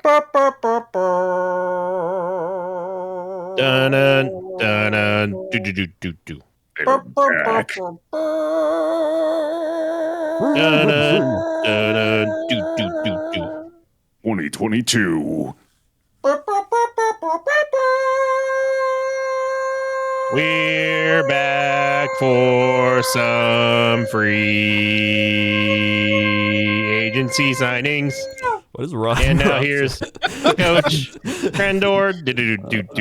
Dun dun dun do do do do do. They're back. Dun dun do do do do. 2022. We're back for some free agency signings. What is wrong? And now here's Coach Trendor. I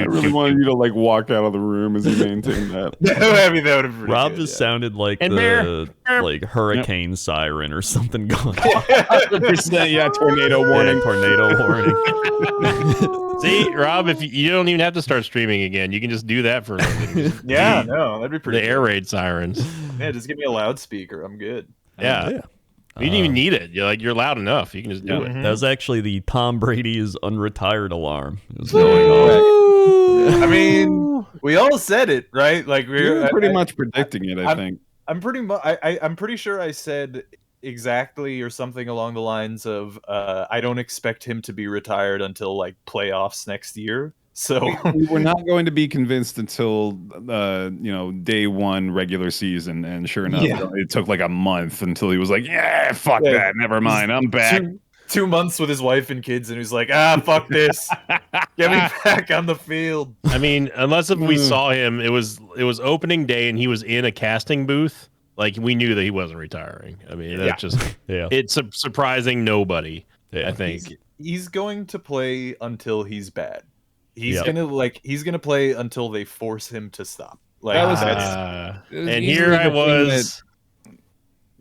really wanted you to like walk out of the room as you maintain that. I mean, that would have been Rob good, just sounded like And the hurricane siren or something going on. 100%, yeah, tornado warning. Yeah, tornado warning. See, Rob, if you don't even have to start streaming again, you can just do that for a living. Yeah, no, that'd be pretty The air raid sirens. Yeah, just give me a loudspeaker. I'm good. Yeah. You didn't even need it. You're loud enough. You can just do it. That was actually the Tom Brady is unretired alarm. It was going off. I mean, we all said it, right? Like We were pretty much predicting it, I think. I'm pretty sure I said exactly or something along the lines of I don't expect him to be retired until like playoffs next year. So We were not going to be convinced until day one regular season, and sure enough, it took like a month until he was like, "Yeah, fuck that, never mind, I'm back." 2 months with his wife and kids, and he's like, fuck this, get me back on the field. I mean, unless if we saw him, it was opening day and he was in a casting booth. Like we knew that he wasn't retiring. I mean, that's just it's surprising nobody. I think he's going to play until he's bad. He's gonna play until they force him to stop. Like and here I was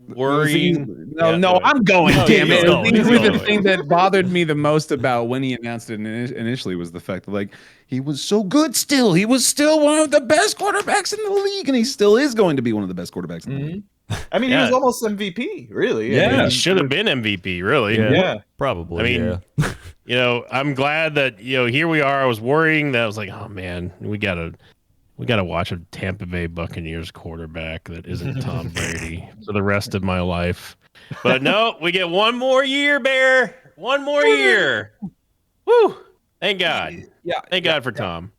worrying. I'm going. Damn it! He's going. The thing that bothered me the most about when he announced it initially was the fact that like he was so good. Still, he was still one of the best quarterbacks in the league, and he still is going to be one of the best quarterbacks in the league. I mean, he was almost MVP, really. Yeah, I mean, he should have been MVP, really. Yeah. Probably. I mean, I'm glad that here we are. I was worrying that I was like, oh man, we gotta watch a Tampa Bay Buccaneers quarterback that isn't Tom Brady for the rest of my life. But no, we get one more year, Bear. One more year. Woo! Thank God. Thank God for Tom.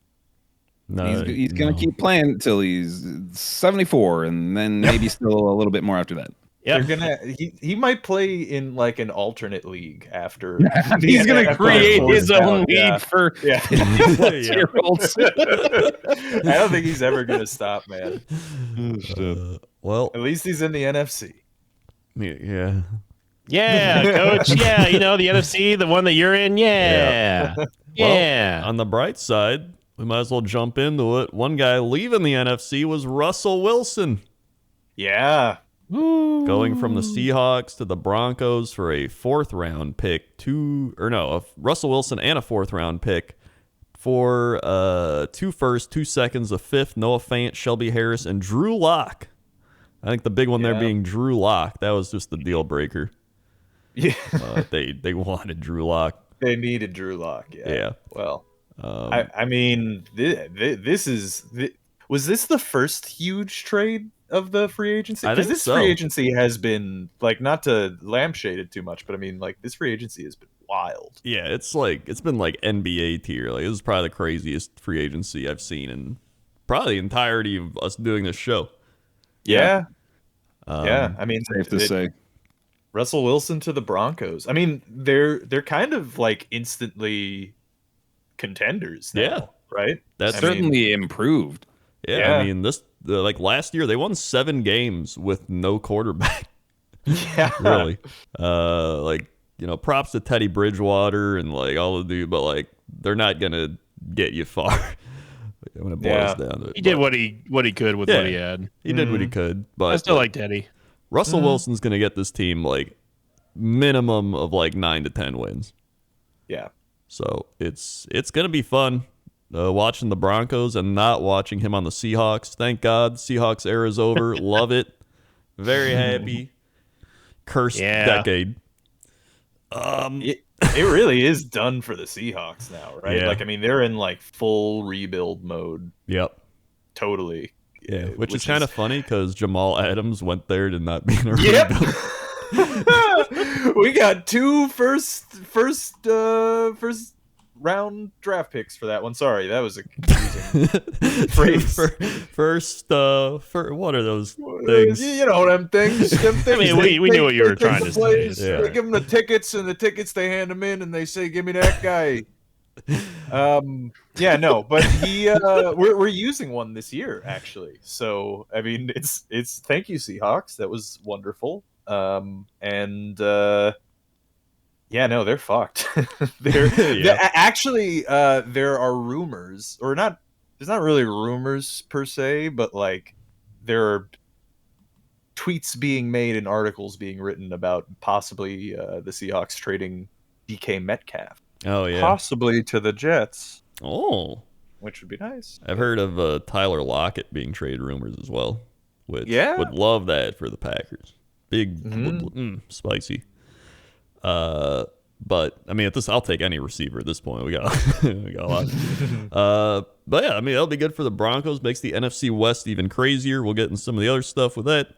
No, he's going to keep playing until he's 74, and then maybe still a little bit more after that. Yeah, he might play in like an alternate league after. He's going to create his own league for 50-year-olds. I don't think he's ever going to stop, man. Well, at least he's in the NFC. Yeah. Yeah, Coach. Yeah, the NFC, the one that you're in. Yeah. Well, on the bright side, we might as well jump into it. One guy leaving the NFC was Russell Wilson. Yeah. Going from the Seahawks to the Broncos for a 4th round pick, Russell Wilson and a 4th round pick for 2 firsts, 2 seconds, a 5th, Noah Fant, Shelby Harris, and Drew Lock. I think the big one there being Drew Lock. That was just the deal breaker. Yeah. They wanted Drew Lock. They needed Drew Lock. Yeah. Well, I mean, was this the first huge trade of the free agency? Because this free agency has been like, not to lampshade it too much, but I mean, like, this free agency has been wild. Yeah, it's been like NBA tier. Like, this is probably the craziest free agency I've seen in probably the entirety of us doing this show. Yeah. I mean, safe to say. Russell Wilson to the Broncos. I mean, they're kind of like instantly contenders now, right? That's certainly improved. Yeah, I mean, like last year they won 7 games with no quarterback. Yeah, really. Props to Teddy Bridgewater and like all of but like they're not gonna get you far. When it boils down to it, he did what he could with what he had. He did what he could, but I still like Teddy. Russell Wilson's gonna get this team like minimum of like 9 to 10 wins. Yeah. So it's gonna be fun watching the Broncos and not watching him on the Seahawks. Thank God, Seahawks era is over. Love it. Very happy. Cursed decade. It really is done for the Seahawks now, right? Yeah. Like, I mean, they're in like full rebuild mode. Yep. Totally. Yeah, which is kind of funny because Jamal Adams went there to not be in a rebuild. We got two first round draft picks for that one. Sorry, that was a confusing phrase. What are those things? You know them things. Them things. I mean, we knew what you were trying to say. Yeah. They give them the tickets, and the tickets they hand them in, and they say, "Give me that guy." Yeah, no, but we're using one this year actually. So I mean, it's thank you Seahawks. That was wonderful. Yeah, no, they're fucked. Actually, there are rumors, or not. There's not really rumors per se, but like there are tweets being made and articles being written about possibly the Seahawks trading DK Metcalf. Oh yeah, Possibly to the Jets. Oh, which would be nice. I've heard of Tyler Lockett being trade rumors as well. Which Yeah, would love that for the Packers. Big, spicy. But I mean, I'll take any receiver at this point. We got a lot. But yeah, I mean, that'll be good for the Broncos. Makes the NFC West even crazier. We'll get into some of the other stuff with that.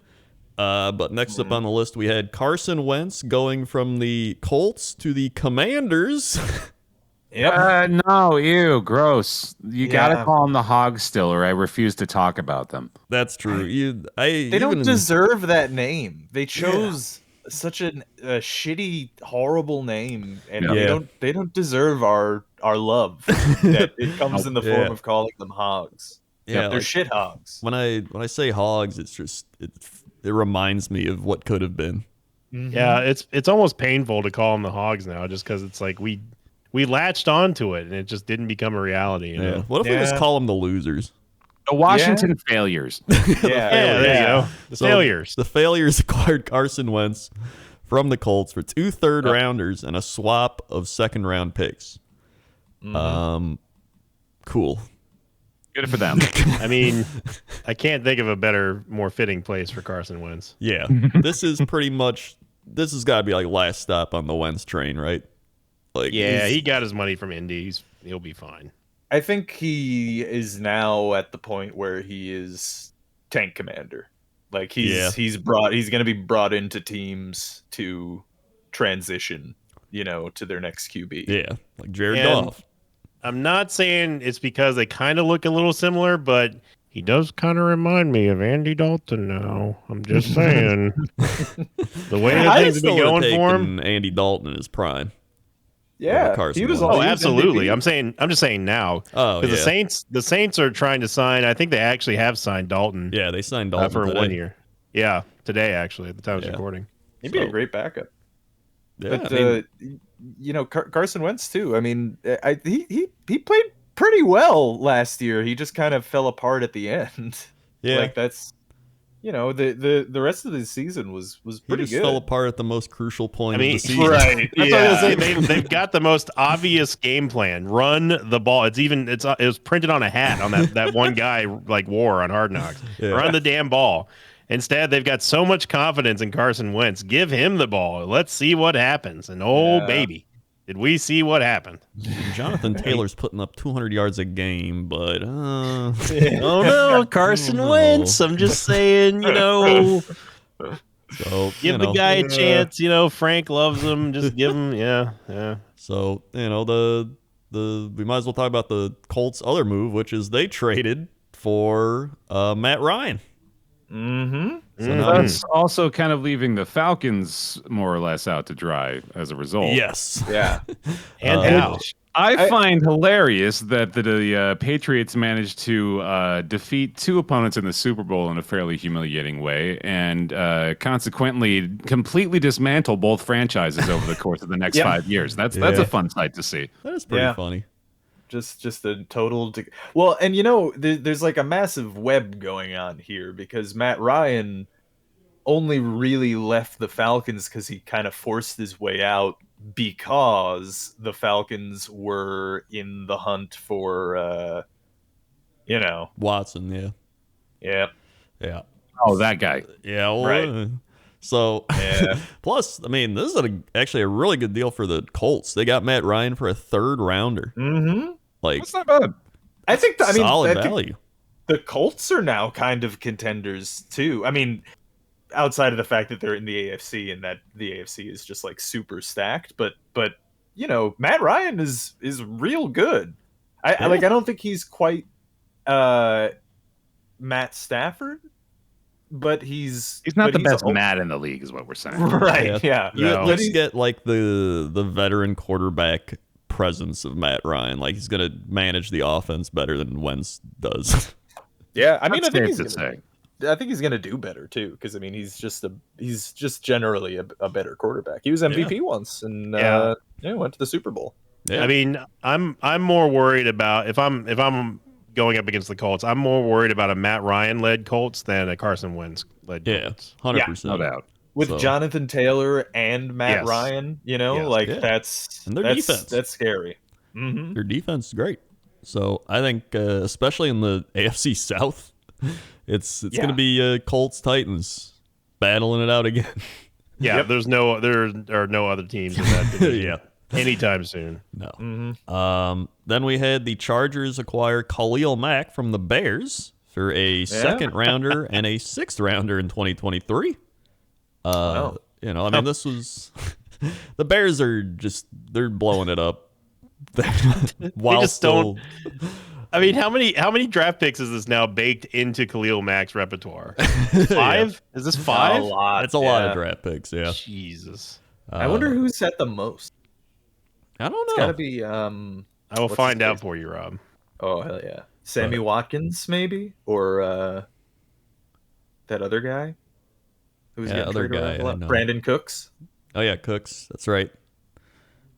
But next up on the list, we had Carson Wentz going from the Colts to the Commanders. Yep. No, ew, gross. You gotta call them the Hogs still, or I refuse to talk about them. That's true. They don't deserve that name. They chose such a shitty, horrible name, and they don't deserve our love. That it comes in the form of calling them Hogs. Yeah, they're shit Hogs. When I say Hogs, it's just it reminds me of what could have been. Mm-hmm. Yeah, it's almost painful to call them the Hogs now, just because it's like we latched onto it and it just didn't become a reality. You know? What if we just call them the losers? The Washington failures. There you go. The failures. The failures acquired Carson Wentz from the Colts for 2 third-rounders and a swap of 2nd-round picks. Cool. Good for them. I mean, I can't think of a better, more fitting place for Carson Wentz. Yeah. This has got to be like last stop on the Wentz train, right? Like, he got his money from Indy. He'll be fine. I think he is now at the point where he is tank commander. Like he's going to be brought into teams to transition, to their next QB. Yeah, like Jared Goff. I'm not saying it's because they kind of look a little similar, but he does kind of remind me of Andy Dalton now. I'm just saying. The way that things have been going for him. Andy Dalton in his prime. Yeah, he was. Oh, absolutely. I'm just saying now. Oh, because the Saints are trying to sign. I think they actually have signed Dalton. Yeah, they signed Dalton for today. 1 year. Yeah, today actually at the time of recording. He'd be a great backup. Yeah, but Carson Wentz too. I mean, he played pretty well last year. He just kind of fell apart at the end. Yeah, like that's. The rest of the season was pretty good. Fell apart at the most crucial point of the season. Right. That's what I was gonna say. They've got the most obvious game plan. Run the ball. It was printed on a hat on that one guy like wore on Hard Knocks. Yeah. Run the damn ball. Instead, they've got so much confidence in Carson Wentz. Give him the ball. Let's see what happens. And baby, did we see what happened? Jonathan Taylor's putting up 200 yards a game, but oh no, Carson Wentz. I'm just saying, So give the guy a chance. Frank loves him. Just give him, yeah. So we might as well talk about the Colts' other move, which is they traded for Matt Ryan. Mm-hmm. So that's also kind of leaving the Falcons more or less out to dry as a result. Yes. Yeah. And how? I find hilarious that the Patriots managed to defeat 2 opponents in the Super Bowl in a fairly humiliating way, and consequently completely dismantle both franchises over the course of the next 5 years. That's a fun sight to see. That is pretty funny. Just a total well, and there's like a massive web going on here because Matt Ryan only really left the Falcons because he kind of forced his way out because the Falcons were in the hunt for Watson. Yeah. Oh, that guy. Yeah, well, right. So plus, I mean, this is actually a really good deal for the Colts. They got Matt Ryan for a 3rd rounder. Mm-hmm. Like, that's not bad. I think solid value. The Colts are now kind of contenders too. I mean, outside of the fact that they're in the AFC and that the AFC is just like super stacked, but Matt Ryan is real good. I don't think he's quite Matt Stafford, but he's not the best Matt in the league, is what we're saying. Right? Yeah. You at least get like the veteran quarterback presence of Matt Ryan. Like he's gonna manage the offense better than Wentz does. Yeah, I mean, I think he's gonna do better too, because I mean, he's just generally a better quarterback. He was MVP once, and went to the Super Bowl. Yeah. I mean, I'm more worried about if I'm going up against the Colts, I'm more worried about a Matt Ryan led Colts than a Carson Wentz led Colts. 100%, no doubt. With Jonathan Taylor and Matt Ryan, that's defense. That's scary. Mm-hmm. Their defense is great. So I think, especially in the AFC South, it's going to be Colts Titans battling it out again. Yeah, there are no other teams in that division. Anytime soon. No. Mm-hmm. Then we had the Chargers acquire Khalil Mack from the Bears for a second rounder and a sixth rounder in 2023. I mean, this was the Bears are they're blowing it up. While they just don't. I mean, how many draft picks is this now baked into Khalil Mack's repertoire? 5? Is this 5? A lot. It's a lot of draft picks. Yeah. Jesus. I wonder who's at the most. I don't know. It's got to be. I will find out for you, Rob. Oh hell yeah, Sammy Watkins maybe, or that other guy. Who's other guy? Brandon Cooks. Oh yeah, Cooks. That's right.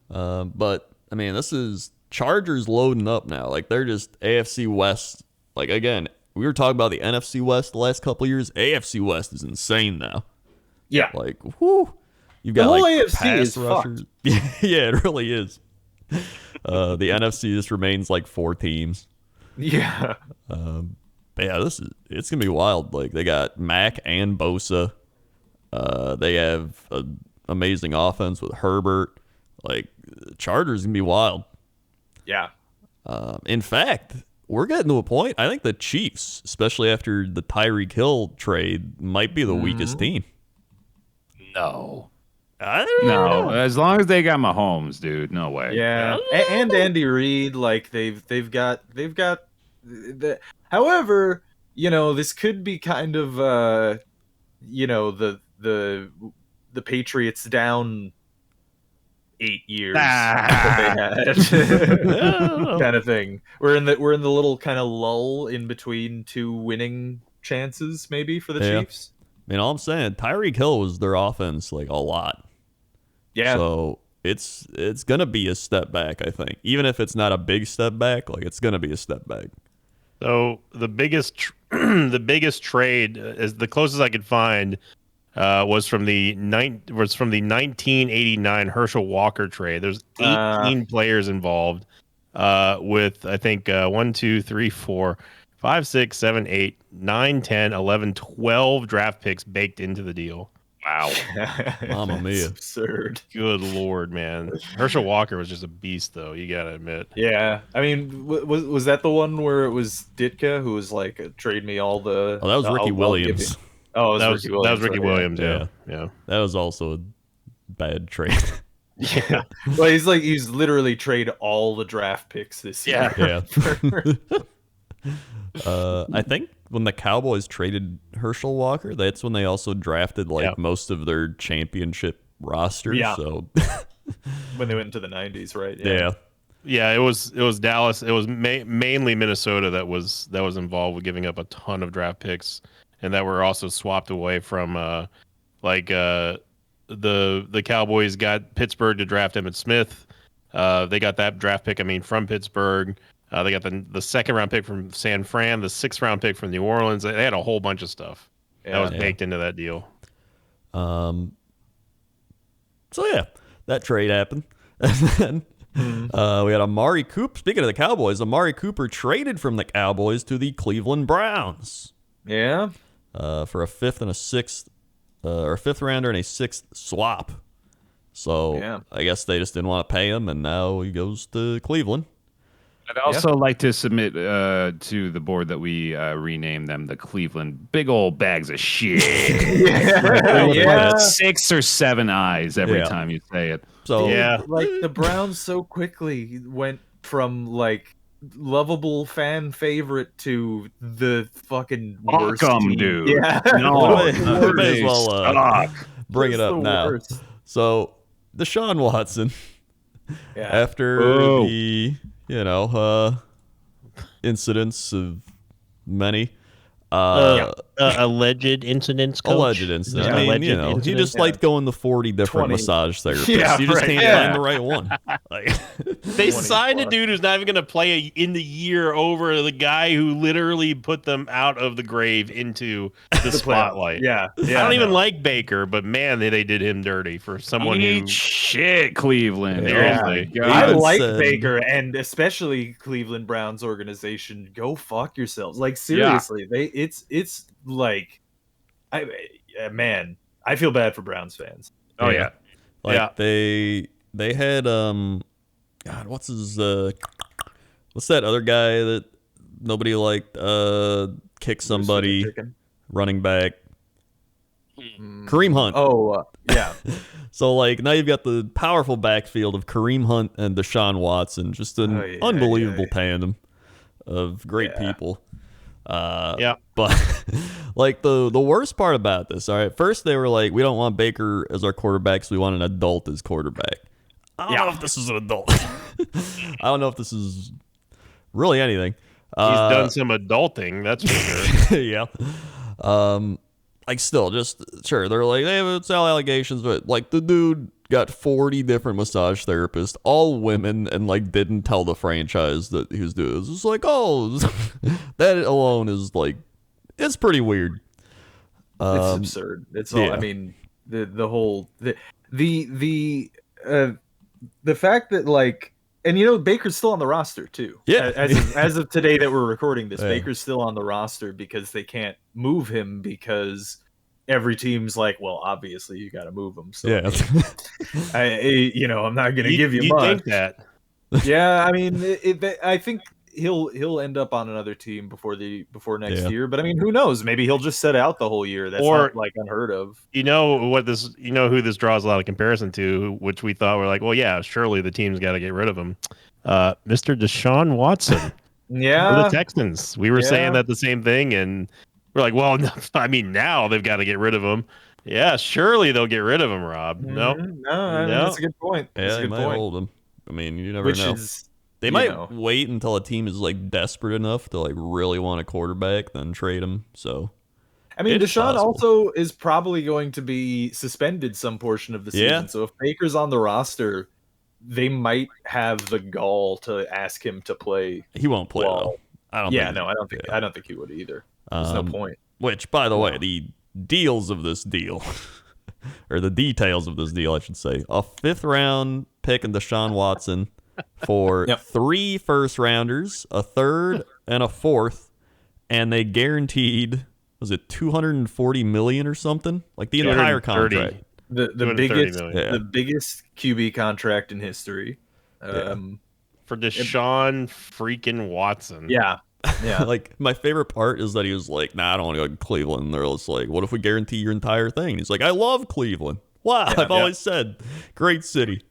But I mean, this is Chargers loading up now. Like they're just AFC West. Like again, we were talking about the NFC West the last couple of years. AFC West is insane now. Yeah. Like whoo. You've got the whole like AFC is rushers. Yeah, it really is. The NFC just remains like 4 teams. Yeah. But yeah, it's gonna be wild. Like they got Mack and Bosa. They have an amazing offense with Herbert. Like Chargers gonna be wild. Yeah. In fact, we're getting to a point. I think the Chiefs, especially after the Tyreek Hill trade, might be the weakest team. No. I don't know. As long as they got Mahomes, dude, no way. Yeah, and Andy Reid, like they've got the. However, this could be kind of the Patriots down 8 years that they had kind of thing. We're in the little kind of lull in between 2 winning chances, maybe for the Chiefs. I mean, all I'm saying, Tyreek Hill was their offense like a lot. Yeah. So it's gonna be a step back, I think. Even if it's not a big step back, like it's gonna be a step back. So the biggest trade, is the closest I could find, was from the 1989 Herschel Walker trade. There's 18 players involved, with I think 1, 2, 3, 4, 5, 6, 7, 8, 9, 10, 11, 12 draft picks baked into the deal. Wow. Mamma mia. Absurd. Good Lord, man. Herschel Walker was just a beast, though. You got to admit. Yeah. I mean, was that the one where it was Ditka who was like, trade me all the... Oh, that was Ricky Williams. Oh, that was Ricky Williams. Yeah. That was also a bad trade. Yeah. Well, he's literally trade all the draft picks this year. Yeah. I think when the Cowboys traded Herschel Walker, that's when they also drafted most of their championship roster. Yeah. So when they went into the 90s, right? Yeah. It was Dallas. It was mainly Minnesota that was involved with giving up a ton of draft picks, and that were also swapped away from the Cowboys got Pittsburgh to draft Emmitt Smith. They got that draft pick, from Pittsburgh. They got the second round pick from San Fran, the 6th round pick from New Orleans. They had a whole bunch of stuff that was baked into that deal. So yeah, that trade happened. And then we had Amari Cooper. Speaking of the Cowboys, Amari Cooper traded from the Cowboys to the Cleveland Browns. Yeah. For a 5th and a 6th, or a 5th rounder and a 6th swap. So I guess they just didn't want to pay him, and now he goes to Cleveland. I'd also like to submit to the board that we rename them the Cleveland big old bags of shit. Yeah. 6 or 7 eyes every time you say it. So like the Browns so quickly went from like lovable fan favorite to the fucking worst team. Dude. Yeah. No, we may as well bring it up now. Worst. So Deshaun Watson, after the incidents of many. Alleged incidents, coach. Alleged incidents. Yeah. I mean, Alleged he just liked going to 40 different 20. massage therapists. Yeah, you just right. can't find the right one. Like, They signed a dude who's not even going to play in the year over the guy who literally put them out of the grave into the spotlight. Yeah. I don't even like Baker, but man, they did him dirty for someone who shit, Cleveland. Seriously. I Even like said- Baker, and especially Cleveland Browns organization. Go fuck yourselves. Like seriously, it's like, man, I feel bad for Browns fans. Oh yeah. Like they had God, what's that other guy that nobody liked kick somebody running back? Kareem Hunt. Oh, yeah. So like now you've got the powerful backfield of Kareem Hunt and Deshaun Watson, just an unbelievable tandem of great people. But like the worst part about this, all right, first they were like, we don't want Baker as our quarterback, so we want an adult as quarterback. I don't know if this is an adult. I don't know if this is really anything. he's done some adulting, that's for sure. Yeah. Like still just sure they're like, hey, it's all allegations, but like the dude got 40 different massage therapists, all women, and like didn't tell the franchise that he was doing this. It's like, oh, that alone is like, it's pretty weird. It's absurd. It's all. I mean, the whole the fact that like, and Baker's still on the roster too. Yeah. As of today that we're recording this, Baker's still on the roster because they can't move him because every team's like, well, obviously you got to move him. So I'm not going to give you much. Think that? Yeah, I mean, I think he'll end up on another team before next year. But I mean, who knows? Maybe he'll just sit out the whole year. That's not like unheard of. Who this draws a lot of comparison to, which we thought were like, well, yeah, surely the team's got to get rid of him. Mr. Deshaun Watson. Yeah, for the Texans. We were saying that the same thing, and we're like, well, no, I mean, now they've got to get rid of him. Yeah, surely they'll get rid of him, Rob. No, that's a good point. Yeah, they might hold him. I mean, you never know. They might wait until a team is like desperate enough to like really want a quarterback, then trade him. So, I mean, Deshaun also is probably going to be suspended some portion of the season. So if Baker's on the roster, they might have the gall to ask him to play. He won't play though. I don't think he would either. There's no point. Which, by the way, the deals of this deal, or the details of this deal, I should say, a 5th round pick in Deshaun Watson for 3 first-rounders, a 3rd, and a 4th, and they guaranteed, was it $240 million or something? Like the entire contract. The biggest QB contract in history. For Deshaun freaking Watson. Yeah. Like my favorite part is that he was like, nah, I don't want to go to Cleveland. And they're just like, what if we guarantee your entire thing? And he's like, I love Cleveland. Wow, I've always said great city.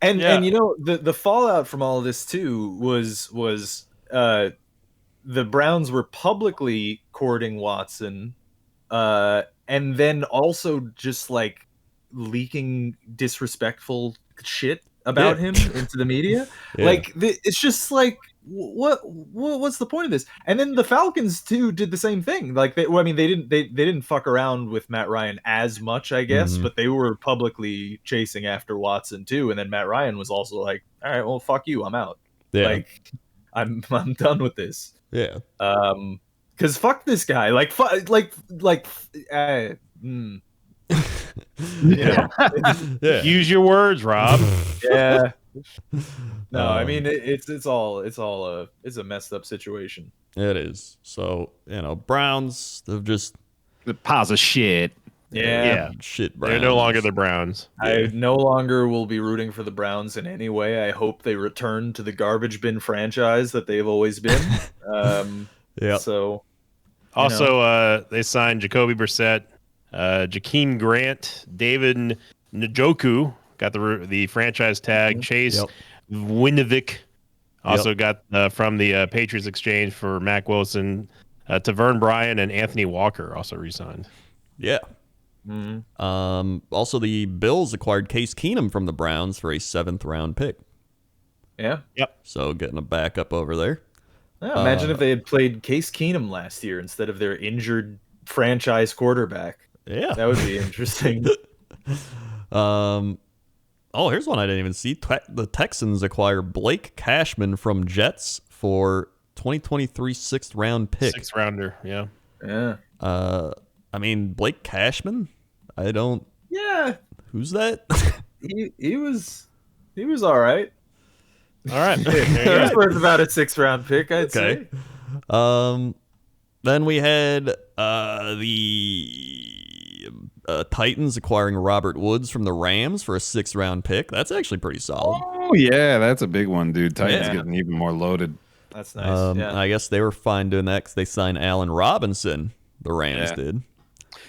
And the fallout from all of this too was the Browns were publicly courting Watson, and then also just like leaking disrespectful shit about him into the media. Like it's just like, what's the point of this? And then the Falcons too did the same thing. Like they didn't fuck around with Matt Ryan as much, I guess, but they were publicly chasing after Watson too. And then Matt Ryan was also like, all right, well, fuck you, I'm out. Like I'm done with this. Yeah. Because fuck this guy. Use your words, Rob. Yeah. No, I mean it's a messed up situation. It is. So, Browns, they've just the piles of shit. Yeah. Shit, They're no longer the Browns. I no longer will be rooting for the Browns in any way. I hope they return to the garbage bin franchise that they've always been. Yep. So, Also, they signed Jacoby Brissett, Jakeem Grant, David Njoku got the franchise tag. Chase Winovich also got from the Patriots exchange for Mack Wilson. Tavern Bryan and Anthony Walker also re-signed. Yeah. Mm-hmm. Also, the Bills acquired Case Keenum from the Browns for a 7th-round pick. Yeah. Yep. So getting a backup over there. Yeah, imagine if they had played Case Keenum last year instead of their injured franchise quarterback. Yeah. That would be interesting. Oh, here's one I didn't even see. The Texans acquire Blake Cashman from Jets for 2023 6th-round pick. 6th-rounder, yeah. Yeah. I mean, Blake Cashman? I don't... Yeah. Who's that? He was all right. All right. He was worth about a 6th-round pick, I'd say. Then we had the Titans acquiring Robert Woods from the Rams for a 6th-round pick. That's actually pretty solid. Oh, yeah, that's a big one, dude. Titans getting even more loaded. That's nice. I guess they were fine doing that because they signed Allen Robinson. The Rams did.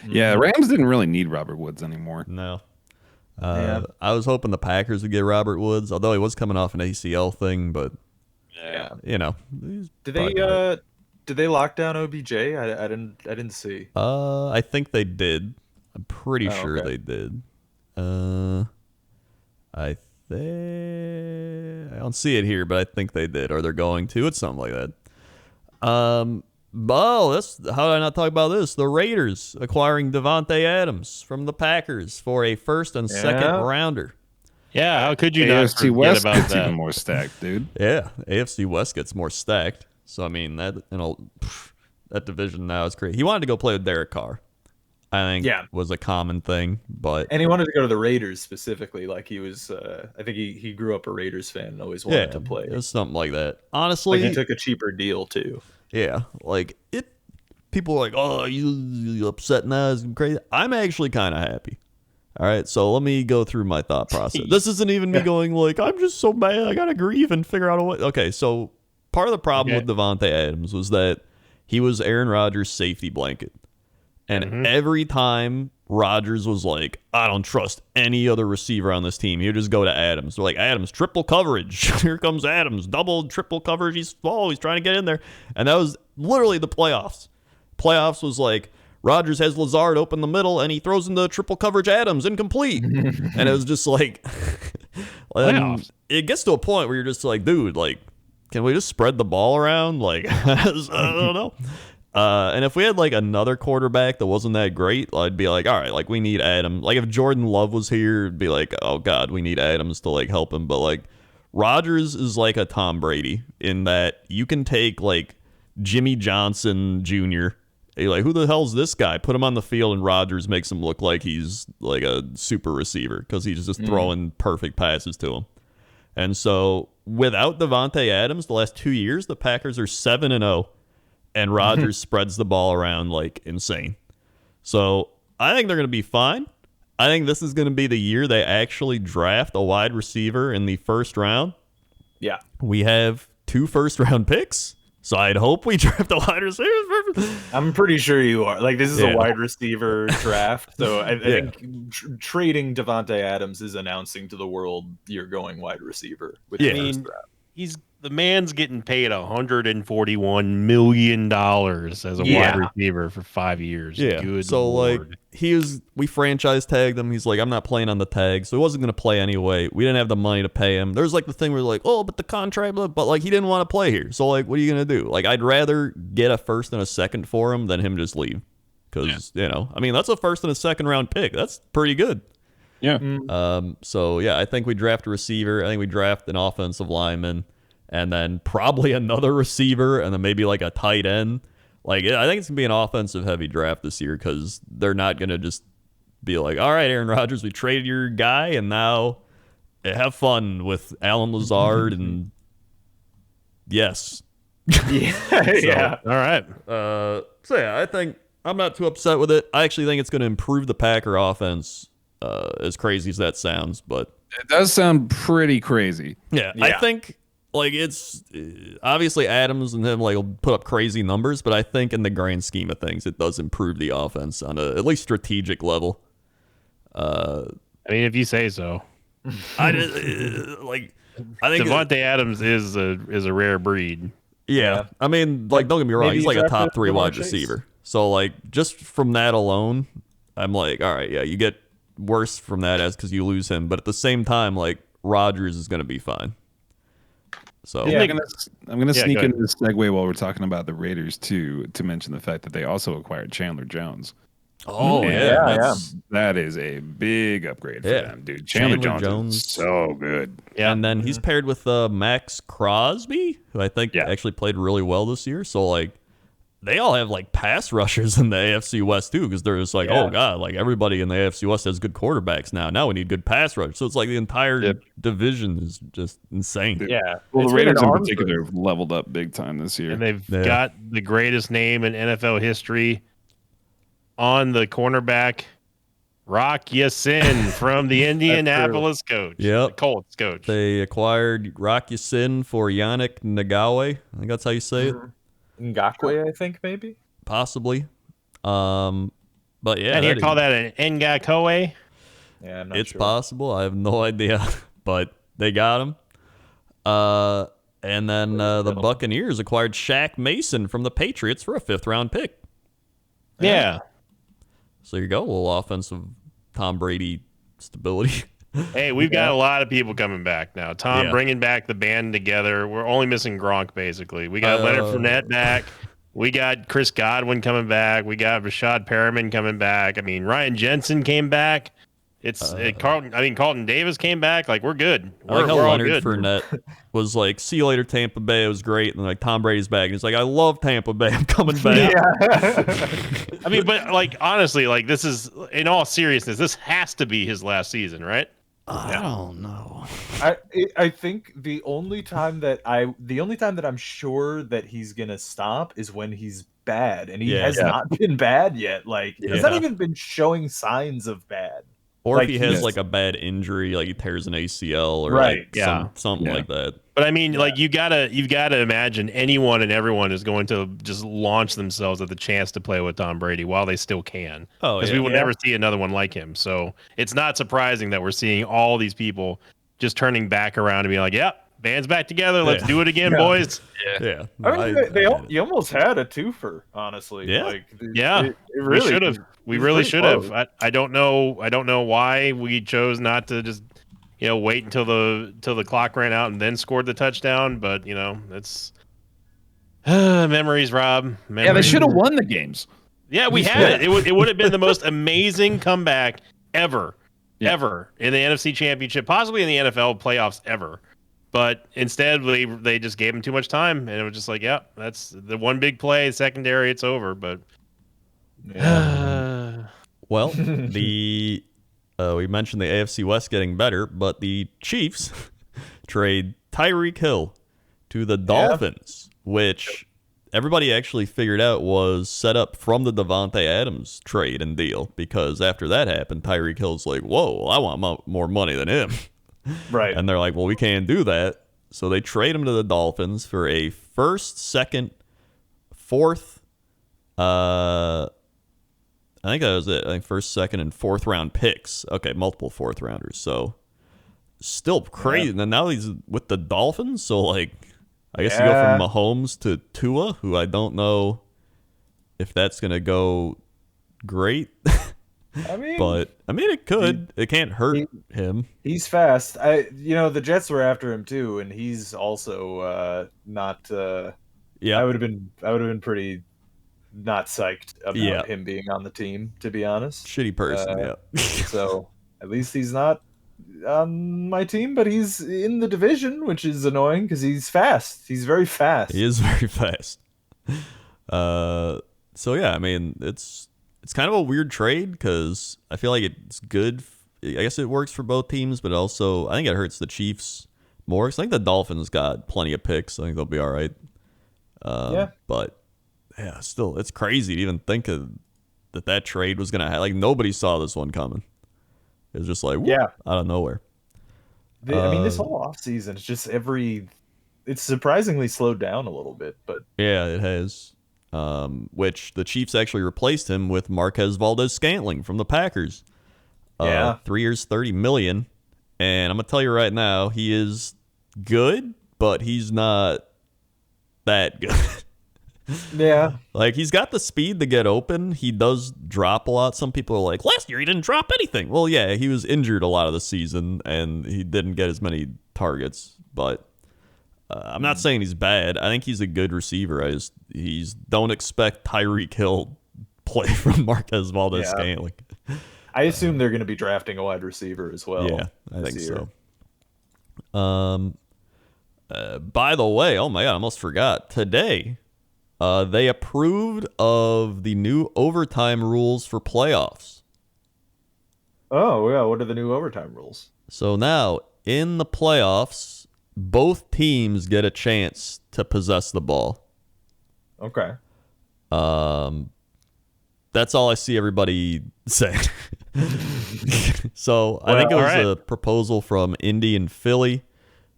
Yeah, Rams didn't really need Robert Woods anymore. No. I was hoping the Packers would get Robert Woods, although he was coming off an ACL thing, but you know. Did they lock down OBJ? I didn't see. I think they did. I'm pretty sure they did. I don't see it here, but I think they did, or they're going to. It's something like that. That's how did I not talk about this? The Raiders acquiring Davante Adams from the Packers for a 1st and 2nd rounder. Yeah, how could you not AFC forget West about gets that? even more stacked, dude. Yeah, AFC West gets more stacked. So I mean that that division now is crazy. He wanted to go play with Derek Carr. I think was a common thing, but and he wanted to go to the Raiders specifically. Like he was, I think he grew up a Raiders fan and always wanted to play. It was something like that. Honestly, like he took a cheaper deal too. Yeah, like it. People are like, "Oh, you upset now? It's crazy." I'm actually kind of happy. All right, so let me go through my thought process. This isn't even me going like, "I'm just so mad. I gotta grieve and figure out a way." Okay, so part of the problem with Davante Adams was that he was Aaron Rodgers' safety blanket. And every time Rodgers was like, I don't trust any other receiver on this team, he would just go to Adams. They're like, Adams, triple coverage. Here comes Adams. Double, triple coverage. He's trying to get in there. And that was literally the playoffs. Playoffs was like, Rodgers has Lazard open the middle, and he throws into triple coverage Adams, incomplete. And it was just like, it gets to a point where you're just like, dude, like, can we just spread the ball around? Like, I don't know. And if we had like another quarterback that wasn't that great, I'd be like, all right, like we need Adams. Like if Jordan Love was here, it'd be like, oh God, we need Adams to like help him. But like Rodgers is like a Tom Brady in that you can take like Jimmy Johnson Jr. You're like, who the hell's this guy? Put him on the field and Rodgers makes him look like he's like a super receiver because he's just throwing perfect passes to him. And so without Davante Adams, the last 2 years, the Packers are 7-0. And Rodgers spreads the ball around like insane. So I think they're going to be fine. I think this is going to be the year they actually draft a wide receiver in the 1st round. Yeah. We have 2 1st-round picks. So I'd hope we draft a wide receiver. I'm pretty sure you are. Like this is a wide receiver draft. So I think trading Davante Adams is announcing to the world you're going wide receiver with the 1st round. The man's getting paid $141 million as a wide receiver for 5 years. Yeah. Good so Lord. like we franchise tagged him. He's like, I'm not playing on the tag, so he wasn't going to play anyway. We didn't have the money to pay him. There's like the thing where like, oh, but the contract, but like he didn't want to play here. So like, what are you going to do? Like, I'd rather get a 1st and a 2nd for him than him just leave. Because I mean, that's a 1st and a 2nd round pick. That's pretty good. Yeah. So yeah, I think we draft a receiver. I think we draft an offensive lineman. And then probably another receiver, and then maybe like a tight end. Like I think it's gonna be an offensive heavy draft this year because they're not gonna just be like, all right, Aaron Rodgers, we traded your guy, and now have fun with Alan Lazard and yes, yeah. All right. So yeah, I think I'm not too upset with it. I actually think it's going to improve the Packer offense, as crazy as that sounds. But It does sound pretty crazy. yeah, Yeah. I think like it's obviously Adams and him like will put up crazy numbers, but I think in the grand scheme of things, it does improve the offense on a at least strategic level. I mean, if you say so. I think Davante Adams is a rare breed. Yeah. I mean, like, don't get me wrong, Maybe he's you like a drafted top 3 Jamar wide Chase. receiver. So, like, just from that alone, I'm like, all right, yeah, you get worse from that as because you lose him. But at the same time, like, Rodgers is going to be fine. So, Yeah. I'm gonna Yeah, sneak go ahead. into this segue while we're talking about the Raiders too, to mention the fact that they also acquired Chandler Jones. oh, And yeah. that is a big upgrade for Yeah. them, dude. Chandler Chandler Jones is so good. Yeah. And then he's paired with Max Crosby, who I think Yeah. actually played really well this year. So, like, they all have, like, pass rushers in the AFC West, too, because they're just like, Yeah. oh, God, like, everybody in the AFC West has good quarterbacks now. Now we need good pass rush. So it's like the entire division is just insane. Yeah. Well, It's the been Raiders an in arm particular have leveled up big time this year. And they've Yeah. got the greatest name in NFL history on the cornerback, Rock Ya-Sin from the Indianapolis coach. Yep. The Colts coach. They acquired Rock Ya-Sin for Yannick Ngakoue. I think that's how you say it. Ngakwe, I think, maybe? Possibly. But yeah, and you that call is- that an Ngakoue? Yeah, I'm not it's sure. possible. I have no idea, but they got him. And then the Buccaneers acquired Shaq Mason from the Patriots for a 5th-round pick. Yeah. So you go, a little offensive Tom Brady stability. Hey, we've got a lot of people coming back now. Tom Yeah. bringing back the band together. We're only missing Gronk, basically. We got Leonard Fournette back. We got Chris Godwin coming back. We got Rashad Perriman coming back. I mean, Ryan Jensen came back. Carlton Davis came back. Like, we're good. I like how we're all Leonard good. Fournette was like, see you later, Tampa Bay. It was great. And like, Tom Brady's back. And he's like, I love Tampa Bay. I'm coming back. I mean, but like, honestly, like, this is, in all seriousness, this has to be his last season, right? I don't know. I think the only time that I'm sure that he's gonna stop is when he's bad, and he has not been bad yet. Like, he's not even been showing signs of bad. Or Like, if he has he's- like a bad injury, like he tears an ACL or Right, like yeah. something like that. But I mean, like, you've got to imagine anyone and everyone is going to just launch themselves at the chance to play with Tom Brady while they still can. Oh, Because we will never see another one like him. So it's not surprising that we're seeing all these people just turning back around and being like, yep, band's back together. Let's do it again, boys. Yeah. I mean, you almost had a twofer, honestly. Yeah. Like, Yeah. it really we should have. We he's really pretty should have. close. I don't know why we chose not to just wait until the clock ran out and then scored the touchdown. But it's memories, Rob. Memories. Yeah, they should have won the games. Yeah, we had it. It would have been the most amazing comeback ever in the NFC Championship, possibly in the NFL playoffs ever. But instead, they just gave him too much time, and it was just like, yeah, that's the one big play, secondary, it's over. But Well, we mentioned the AFC West getting better, but the Chiefs trade Tyreek Hill to the Dolphins, which everybody actually figured out was set up from the Davante Adams trade and deal, because after that happened, Tyreek Hill's like, whoa, I want more money than him. Right. And they're like, well, we can't do that. So they trade him to the Dolphins for a first, second, fourth, I think that was it. I think first, second, and 4th-round picks. Okay, multiple 4th-rounders. So still crazy. And then now he's with the Dolphins. So, like, I guess you go from Mahomes to Tua, who I don't know if that's going to go great. I mean, But, I mean, it could. It can't hurt him. he's fast. The Jets were after him too, and he's also not. Yeah. I would have been pretty not psyched about him being on the team, to be honest. Shitty person, yeah. So at least he's not on my team, but he's in the division, which is annoying because he's fast. He's very fast. He is very fast. So yeah, I mean, it's kind of a weird trade because I feel like it's good. I guess it works for both teams, but also I think it hurts the Chiefs more. 'Cause I think the Dolphins got plenty of picks. I think they'll be all right. But yeah, still, it's crazy to even think of that trade was gonna like nobody saw this one coming. It was just like whoop, Yeah. out of nowhere. I mean, this whole offseason, it's just it's surprisingly slowed down a little bit, but Yeah, it has. Which the Chiefs actually replaced him with Marquez Valdez-Scantling from the Packers. Yeah. 3 years, $30 million. And I'm gonna tell you right now, he is good, but he's not that good. yeah. Like, he's got the speed to get open. He does drop a lot. Some people are like, last year he didn't drop anything. Well, yeah, he was injured a lot of the season, and he didn't get as many targets. But I'm not saying he's bad. I think he's a good receiver. Don't expect Tyreek Hill play from Marquez Valdez-Scantling. I assume they're going to be drafting a wide receiver as well. Yeah, I think year. so. By the way, oh my God, I almost forgot. Today, they approved of the new overtime rules for playoffs. Oh, yeah. What are the new overtime rules? So now, in the playoffs, both teams get a chance to possess the ball. Okay. That's all I see everybody saying. So I think it was a proposal from Indy and Philly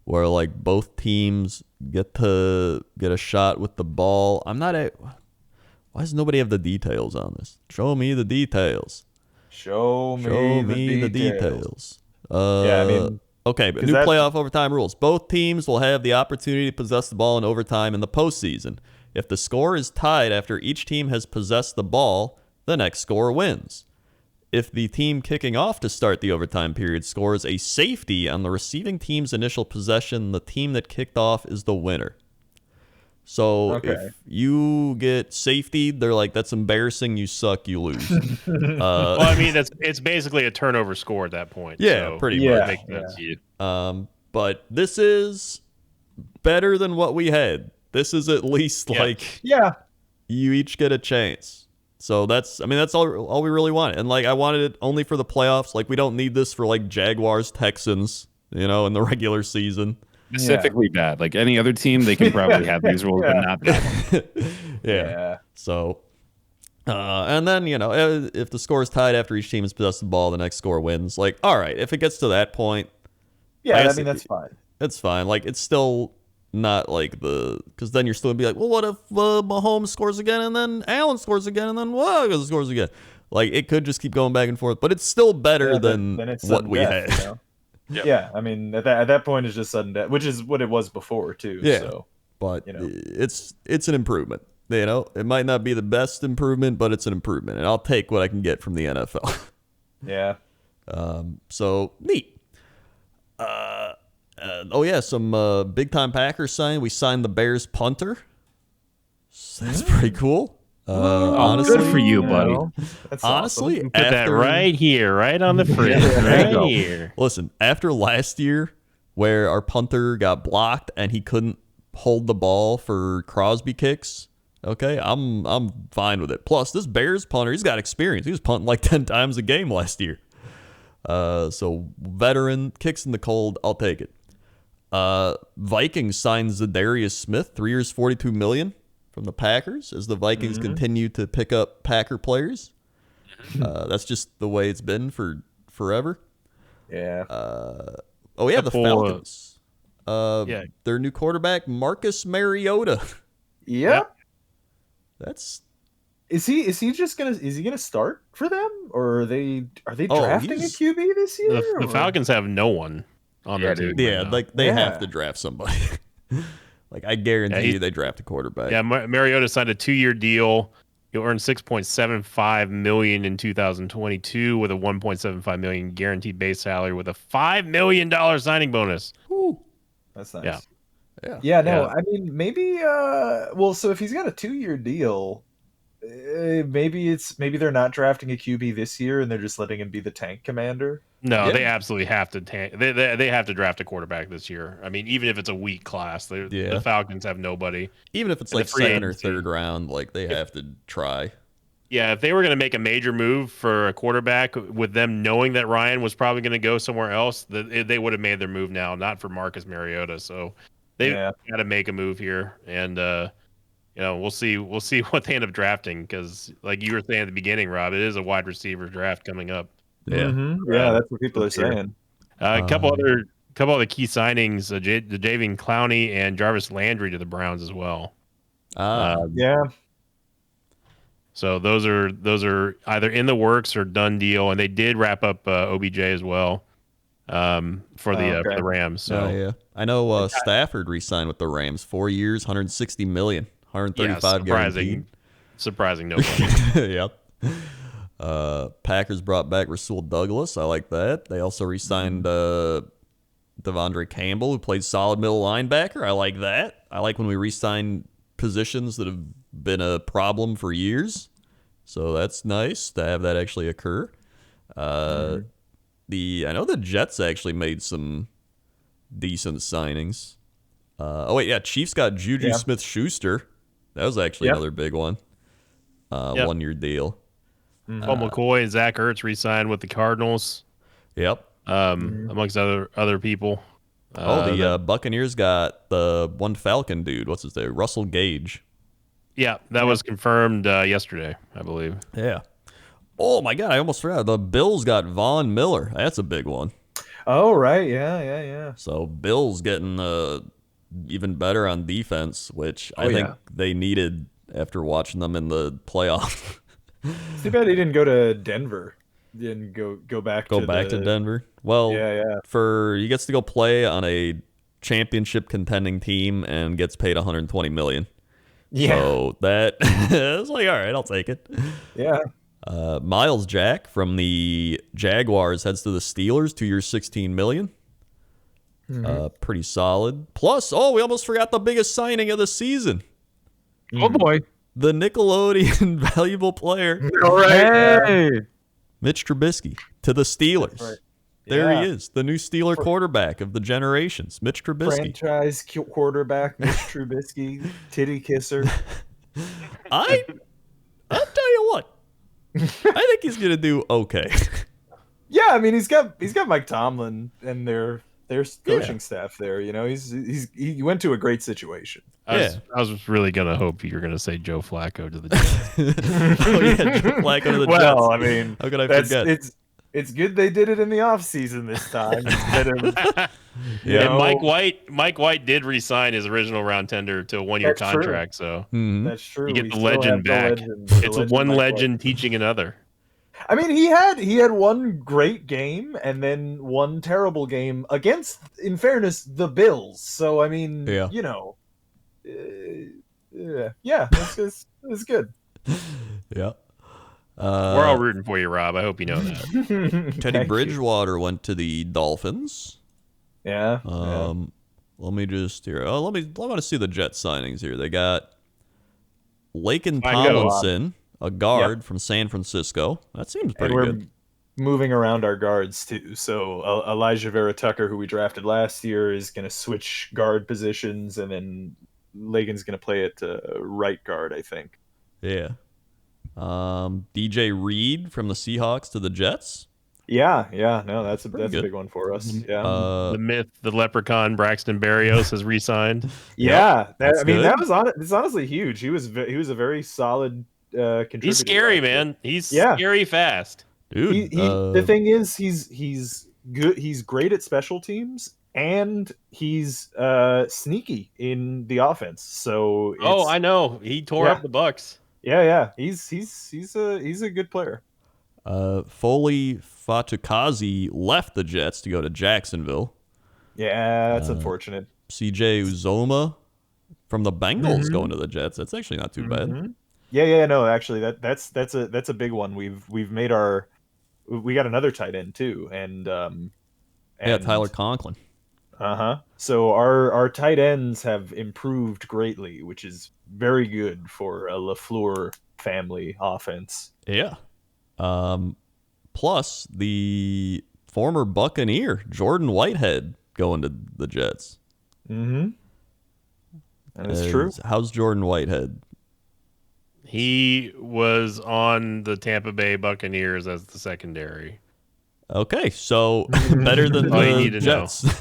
where like both teams get to get a shot with the ball. Why does nobody have the details on this? Show me the details. Show me the details. Yeah, I mean, okay, but new playoff overtime rules. Both teams will have the opportunity to possess the ball in overtime in the postseason. If the score is tied after each team has possessed the ball, the next scorer wins. If the team kicking off to start the overtime period scores a safety on the receiving team's initial possession, the team that kicked off is the winner. So if you get safetied, they're like, that's embarrassing, you suck, you lose. Well, I mean, it's basically a turnover score at that point. Yeah, so pretty much. Makes sense. But this is better than what we had. This is at least like you each get a chance. So that's all we really wanted. And like I wanted it only for the playoffs. Like we don't need this for like Jaguars, Texans, in the regular season. Specifically bad. Like any other team, they can probably have these rules, but not that. Yeah. So and then, if the score is tied after each team has possessed the ball, the next score wins. Like, all right, if it gets to that point, I mean that's fine. It's fine. Like it's still not like because then you're still gonna be like, well, what if Mahomes scores again and then Allen scores again and then scores again? Like it could just keep going back and forth, but it's still better than what we had. Yep. Yeah, I mean at that point it's just sudden death, which is what it was before too. Yeah, so, but it's an improvement. It might not be the best improvement, but it's an improvement, and I'll take what I can get from the NFL. Yeah. So neat. Some big time Packers signed. We signed the Bears punter. So that's pretty cool. Honestly, good for you, buddy. That's honestly, awesome. Put that right here, right on the fridge, right here. Listen, after last year, where our punter got blocked and he couldn't hold the ball for Crosby kicks, okay, I'm fine with it. Plus, this Bears punter, he's got experience. He was punting like 10 times a game last year. So veteran, kicks in the cold, I'll take it. Vikings signs Zadarius Smith, 3 years, $42 million from the Packers as the Vikings continue to pick up Packer players. That's just the way it's been for forever. Yeah. The Falcons. Their new quarterback, Marcus Mariota. Yep. That's. Is he gonna start for them, or are they drafting a QB this year? The Falcons have no one on their team. Yeah, right like they have to draft somebody. Like I guarantee you, they draft a quarterback. Yeah, Mariota signed a 2-year deal. He'll earn $6.75 million in 2022 with a $1.75 million guaranteed base salary with a $5 million signing bonus. Ooh. That's nice. Yeah. I mean, maybe. So if he's got a 2-year deal, maybe they're not drafting a QB this year and they're just letting him be the tank commander. No, they absolutely have to they have to draft a quarterback this year. I mean, even if it's a weak class, the Falcons have nobody. Even if it's like second or third round, like they have to try. Yeah, if they were going to make a major move for a quarterback with them knowing that Ryan was probably going to go somewhere else, they would have made their move now, not for Marcus Mariota. So they've got to make a move here. And we'll see what they end up drafting because, like you were saying at the beginning, Rob, it is a wide receiver draft coming up. Yeah. Yeah, that's what people are this year. saying. A couple other key signings: the Jadeveon Clowney and Jarvis Landry to the Browns as well. Yeah. So those are either in the works or done deal, and they did wrap up OBJ as well for the Rams. So yeah, I know Stafford re-signed with the Rams, 4 years, $160 million, 135 guaranteed. Surprising nobody. Yep. Packers brought back Rasul Douglas. I like that. They also re-signed Devondre Campbell, who played solid middle linebacker. I like that. I like when we re-sign positions that have been a problem for years. So that's nice to have that actually occur. I know the Jets actually made some decent signings. Chiefs got Juju Smith-Schuster. That was actually another big one. 1 year deal. Paul McCoy and Zach Ertz re-signed with the Cardinals. Yep. Amongst other people. The Buccaneers got the one Falcon dude. What's his name? Russell Gage. Yeah, that was confirmed yesterday, I believe. Yeah. Oh my God, I almost forgot. The Bills got Von Miller. That's a big one. Oh right, yeah. So Bills getting even better on defense, which I think they needed after watching them in the playoff. It's too bad he didn't go to Denver. Didn't go back to Denver. Well, yeah. He gets to go play on a championship contending team and gets paid $120 million. Yeah. So that I was like, all right, I'll take it. Yeah. Miles Jack from the Jaguars heads to the Steelers, 2 years, $16 million. Pretty solid. Plus, we almost forgot the biggest signing of the season. Oh boy, the Nickelodeon valuable player. All right. Hey. Mitch Trubisky to the Steelers. Right. There he is, the new Steeler quarterback of the generations, Mitch Trubisky. Franchise quarterback, Mitch Trubisky, titty kisser. I'll tell you what, I think he's gonna do okay. Yeah, I mean he's got Mike Tomlin and their coaching staff there. He went to a great situation. I was really gonna hope you're gonna say Joe Flacco to the Jets. Joe Flacco to the Jets. Well, I mean, how could I forget? It's good they did it in the offseason this time instead of And Mike White did re-sign his original round tender to a 1 year contract. True. So that's true. You get the legend back. It's one legend teaching another. I mean, he had one great game and then one terrible game against, in fairness, the Bills. So I mean, it's good. Yeah. We're all rooting for you, Rob. I hope you know that. Teddy Bridgewater went to the Dolphins. Yeah. Let me just here. I want to see the Jets signings here. They got Laken Tomlinson, a guard from San Francisco. That seems pretty good. Moving around our guards too. So Elijah Vera Tucker, who we drafted last year, is going to switch guard positions, and then Laken's going to play at right guard, I think. Yeah. DJ Reed from the Seahawks to the Jets. Yeah, no, that's a big one for us. Yeah, the myth, the leprechaun Braxton Berrios has re-signed. Yeah, it's honestly huge. He was a very solid contributor. He's scary, man. He's scary fast, dude. The thing is, he's good. He's great at special teams, and he's sneaky in the offense. So I know he tore up the Bucks. Yeah. He's a good player. Foley Fatukazi left the Jets to go to Jacksonville. Yeah, that's unfortunate. CJ Uzoma from the Bengals going to the Jets. That's actually not too bad. Yeah. No, actually, that's a big one. We got another tight end too, and Tyler Conklin. So our tight ends have improved greatly, which is very good for a LaFleur family offense. Yeah. Plus the former Buccaneer Jordan Whitehead going to the Jets. That is true. How's Jordan Whitehead? He was on the Tampa Bay Buccaneers as the secondary. Okay, so better than all the you need to Jets. Know.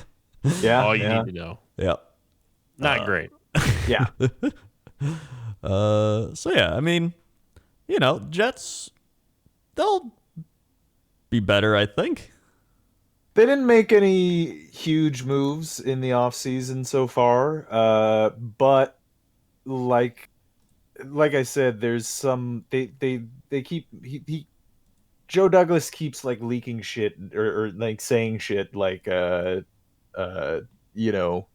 Yeah, all you need to know. Yeah, not great. Yeah. So yeah, I mean, Jets, they'll be better, I think. They didn't make any huge moves in the offseason so far, but like I said, there's some they keep Joe Douglas keeps like leaking shit or like saying shit like you know,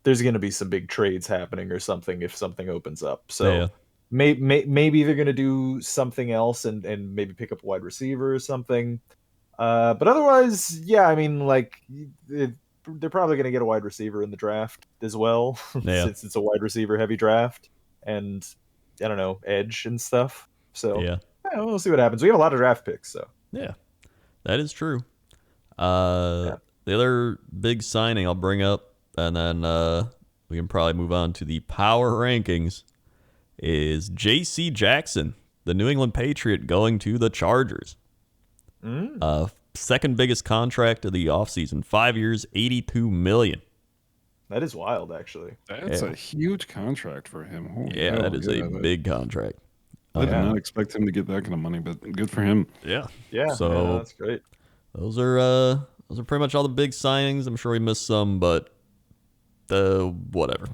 there's gonna be some big trades happening or something if something opens up. So Yeah. maybe they're gonna do something else and maybe pick up a wide receiver or something. But otherwise, yeah, I mean, like they're probably going to get a wide receiver in the draft as well, Yeah. since it's a wide receiver heavy draft, and I don't know, edge and stuff. So Yeah. we'll see what happens. We have a lot of draft picks, so Yeah, that is true. The other big signing I'll bring up, and then we can probably move on to the power rankings, is J.C. Jackson, the New England Patriot, going to the Chargers. Second biggest contract of the offseason, 5 years, $82 million. that is wild, actually. That's a huge contract for him. Holy Yeah, hell, that is a big contract. I did not expect him to get that kind of money, but good for him. Yeah. Yeah, So that's great. those are pretty much all the big signings. I'm sure we missed some, but whatever.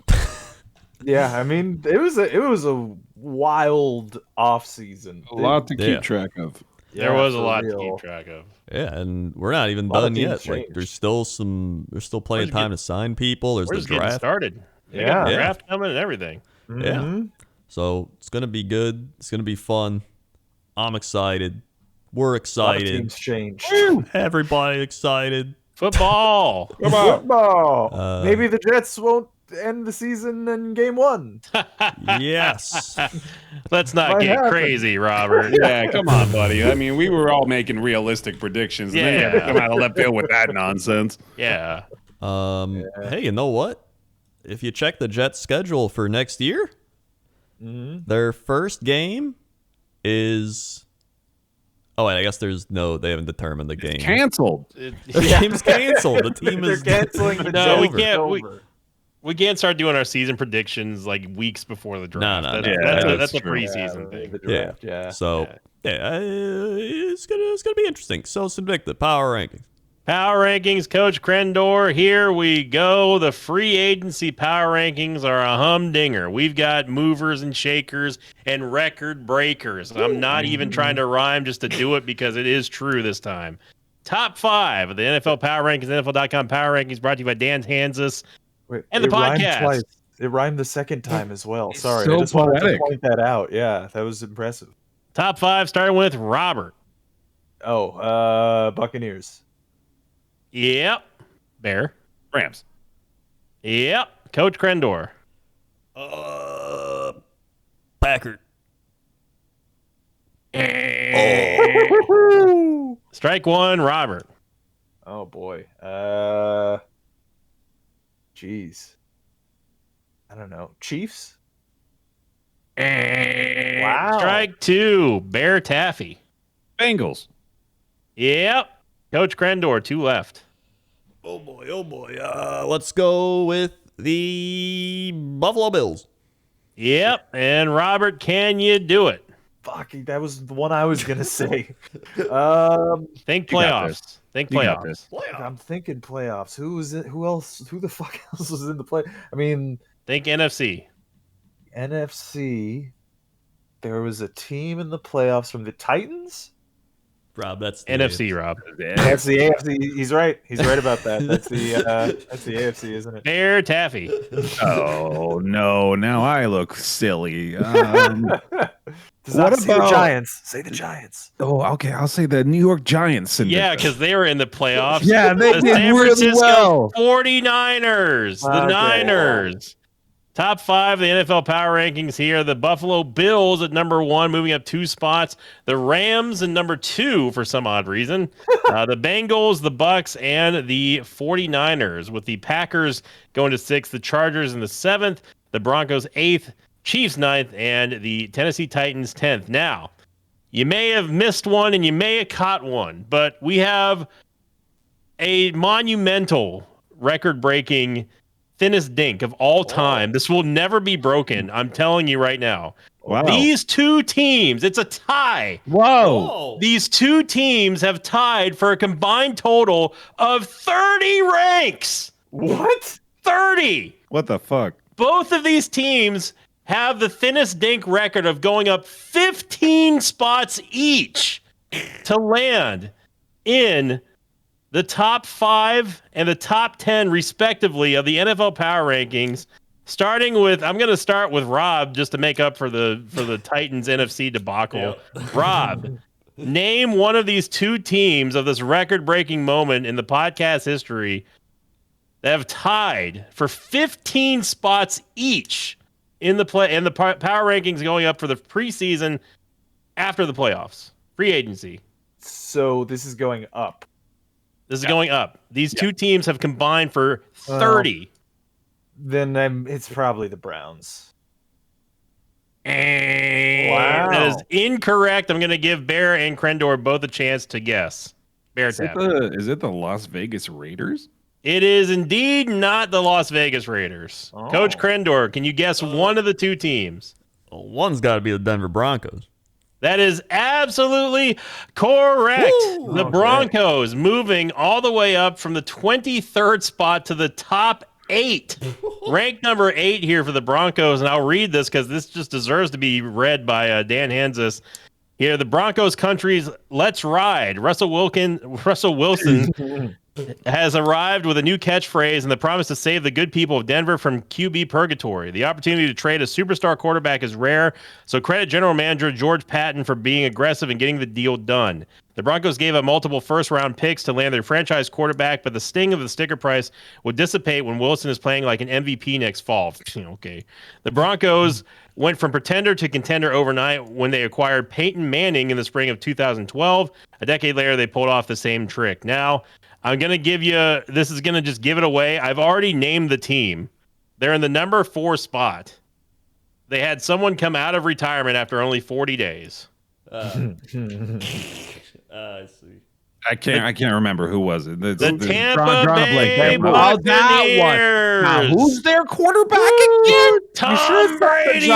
Yeah, I mean, it was a wild off season. A lot to keep track of. There was a for lot to real. keep track of. Yeah, and we're not even lot of done teams yet. Like, changed. there's still plenty of time to sign people. There's We're the just getting draft. started. They Yeah. got the Yeah. draft coming and everything. Yeah. Mhm. So it's gonna be good. It's gonna be fun. I'm excited. We're A lot of excited. teams changed. Everybody excited. Football. Football. Maybe the Jets won't end the season in game 1. Yes. Let's not Might get happen. crazy, Robert. Yeah, come on, buddy. I mean, we were all making realistic predictions. And then you had to Yeah. come out of left field with that nonsense. Yeah. Hey, you know what? If you check the Jets schedule for next year, their first game is. Oh, wait, I guess they haven't determined the game. Canceled. The game's canceled. The team They're is canceling the No, we Jets. can't- Over. We can't start doing our season predictions like weeks before the draft. No. That's a true. preseason thing. The draft, yeah. So it's gonna be interesting. So Subject the power rankings. Power rankings, Coach Krendor. Here we go. The free agency power rankings are a humdinger. We've got movers and shakers and record breakers. I'm not even trying to rhyme just to do it because it is true this time. Top 5 of the NFL Power Rankings, NFL.com Power Rankings, brought to you by Dan Hansis. Wait, And the it rhymed podcast. twice. It rhymed the second time as well. Sorry, so I just wanted to poetic. point that out. Yeah, that was impressive. Top 5 starting with Robert. Buccaneers. Yep. Bear. Rams. Yep. Coach Krendor. Packard. Strike 1, Robert. Oh boy. Jeez. I don't know. Chiefs? Wow. Strike 2, Bear Taffy. Bengals. Yep. Coach Krendor, 2 left. Oh boy. Let's go with the Buffalo Bills. Yep. And Robert, can you do it? Fuck, that was the one I was gonna say. Think You got playoffs. Think You got playoffs. this. I'm thinking playoffs. Who was it? Who else? Who the fuck else was in the play? I mean, Think NFC. NFC. There was a team in the playoffs from the Titans. Rob, that's the NFC, Rob. That's the AFC. He's right. He's right about that. That's the AFC, isn't it? Bear Taffy. Oh, no. Now I look silly. Does What not say the about- Giants? Say the Giants. Okay. I'll say the New York Giants. Yeah, because they were in the playoffs. Yeah, they the did San really Francisco well. 49ers. The Okay. Niners. Top 5 of the NFL Power Rankings here. The Buffalo Bills at number 1, moving up 2 spots. The Rams in number 2 for some odd reason. The Bengals, the Bucks, and the 49ers, with the Packers going to 6th, the Chargers in the 7th, the Broncos 8th, Chiefs 9th, and the Tennessee Titans 10th. Now, you may have missed one and you may have caught one, but we have a monumental record-breaking thinnest dink of all time. This will never be broken. I'm telling you right now. Wow. These two teams, it's a tie. Whoa. These two teams have tied for a combined total of 30 ranks. What? 30. What the fuck? Both of these teams have the thinnest dink record of going up 15 spots each to land in the top 5 and the top 10, respectively, of the NFL Power Rankings. Starting with, I'm going to start with Rob just to make up for the Titans NFC debacle. Yep. Rob, name one of these two teams of this record-breaking moment in the podcast history that have tied for 15 spots each in the power rankings going up for the preseason after the playoffs, free agency. So this is going up. This is going up. These two teams have combined for 30. Then it's probably the Browns. Wow. That is incorrect. I'm going to give Bear and Krendor both a chance to guess. Bear tap. Is it the Las Vegas Raiders? It is indeed not the Las Vegas Raiders. Coach Krendor, can you guess one of the two teams? Well, one's got to be the Denver Broncos. That is absolutely correct. The Broncos moving all the way up from the 23rd spot to the top 8. Ranked number 8 here for the Broncos, and I'll read this because this just deserves to be read by Dan Hansis. Here, the Broncos country's Let's Ride. Russell Wilson has arrived with a new catchphrase and the promise to save the good people of Denver from QB purgatory. The opportunity to trade a superstar quarterback is rare, so credit general manager George Patton for being aggressive and getting the deal done. The Broncos gave up multiple first-round picks to land their franchise quarterback, but the sting of the sticker price would dissipate when Wilson is playing like an MVP next fall. Okay. The Broncos went from pretender to contender overnight when they acquired Peyton Manning in the spring of 2012. A decade later, they pulled off the same trick. Now, I'm going to give you, this is going to just give it away. I've already named the team. They're in the number 4 spot. They had someone come out of retirement after only 40 days. I see. I can't remember who was it. The Tampa Bay Buccaneers. Now, who's their quarterback again? Tom Brady.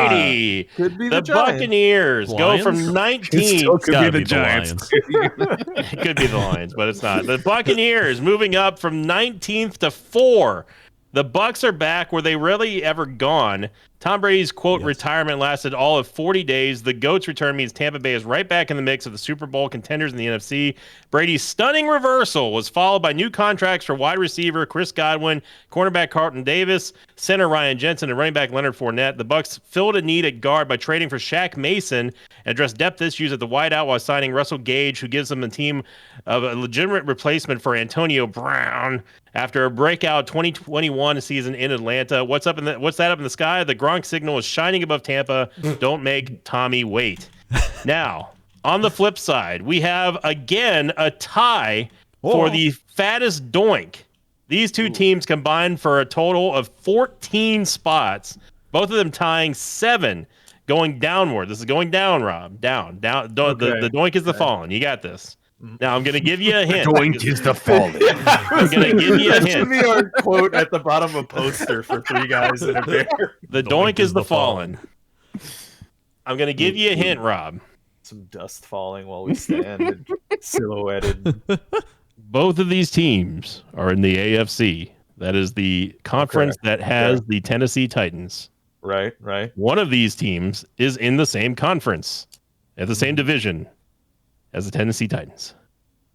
Brady. Could be the Buccaneers go from 19th. Could be the Giants. It could be the Lions, but it's not. The Buccaneers moving up from 19th to 4. The Bucs are back where they rarely ever gone. Tom Brady's, quote, retirement lasted all of 40 days. The GOAT's return means Tampa Bay is right back in the mix of the Super Bowl contenders in the NFC. Brady's stunning reversal was followed by new contracts for wide receiver Chris Godwin, cornerback Carlton Davis, center Ryan Jensen, and running back Leonard Fournette. The Bucs filled a need at guard by trading for Shaq Mason and addressed depth issues at the wideout while signing Russell Gage, who gives them a team of a legitimate replacement for Antonio Brown. After a breakout 2021 season in Atlanta, what's that up in the sky? The Gronk signal is shining above Tampa. Don't make Tommy wait. Now, on the flip side, we have again a tie for the fattest doink. These two teams combined for a total of 14 spots. Both of them tying 7, going downward. This is going down, Rob. Down. The doink is the fallen. You got this. Now I'm going to give you a hint. Doink is the fallen. I'm going to give you a hint. This should be our quote at the bottom of a poster for 3 guys and a bear. The doink is the fallen. I'm going to give you a hint, Rob. Some dust falling while we stand silhouetted. Both of these teams are in the AFC. That is the conference that has the Tennessee Titans. Right. One of these teams is in the same conference, at the same division as the Tennessee Titans.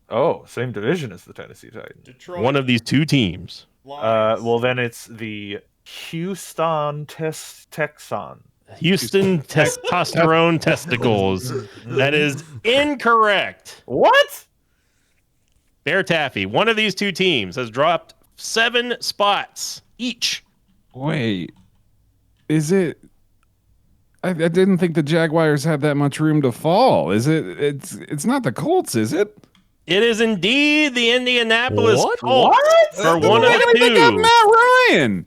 Oh, same division as the Tennessee Titans. Detroit. One of these two teams. Well, then it's the Houston Texans. Houston testosterone testicles. That is incorrect. What? Bear Taffy. One of these two teams has dropped 7 spots each. Wait, is it? I didn't think the Jaguars had that much room to fall. Is it? It's not the Colts, is it? It is indeed the Indianapolis Colts. What? For one of the They got two. Matt Ryan.